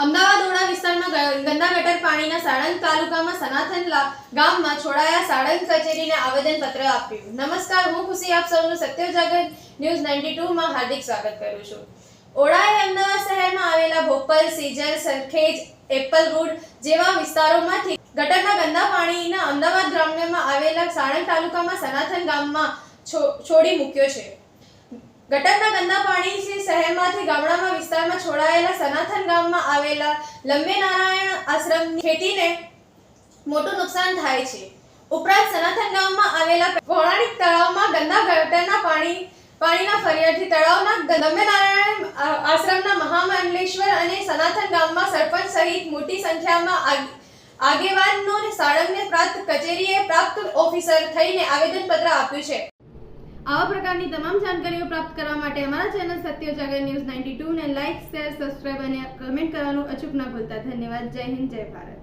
અમદાવાદ ઓડા વિસ્તારમાં ગંદા ગટર પાણીના સાણંદ તાલુકામાં સનાથન ગામમાં છોડાયા સાણંદ કચેરીને આવેદનપત્ર આપ્યું। નમસ્કાર, હું ખુશી આપ સૌનું સત્ય ઉજાગર ન્યૂઝ 92 માં હાર્દિક સ્વાગત કરું છું। ઓડાએ અમદાવાદ શહેરમાં આવેલા ભોપલ, સીજર, સરખેજ, એપલવુડ જેવા વિસ્તારોમાંથી ગટરના ગંદા પાણીના અમદાવાદ ગ્રામ્યમાં આવેલા સાણંદ તાલુકામાં સનાથન ગામમાં છોડી મૂક્યો છે। ગટરના ગંદા પાણીથી શહેરમાંથી ગામડામાં વિસ્તારમાં છોડાયેલા સનાથન ગામમાં આવેલા લંબે નારાયણ આશ્રમની ખેતીને મોટું નુકસાન થાય છે। ઉપરાંત સનાથન ગામમાં આવેલા પૌરાણિક તળાવમાં ગંદા ગટરના પાણીના ફરિયાદથી તળાવના લંબે નારાયણ આશ્રમના મહામંડલેશ્વર અને સનાથન ગામમાં સરપંચ સહિત મોટી સંખ્યામાં આગેવાનોને સાણંદને પ્રાંત કચેરીએ પ્રાપ્ત ઓફિસર થઈને આવેદનપત્ર આપ્યું છે। આવા પ્રકારની તમામ જાણકારીઓ પ્રાપ્ત કરવા માટે અમારા ચેનલ સત્ય ઉજાગર ન્યૂઝ 92 ને લાઇક, શેર, સબસ્ક્રાઇબ અને કમેન્ટ કરવાનું અચૂક ન ભૂલતા। ધન્યવાદ। જય હિન્દ, જય ભારત।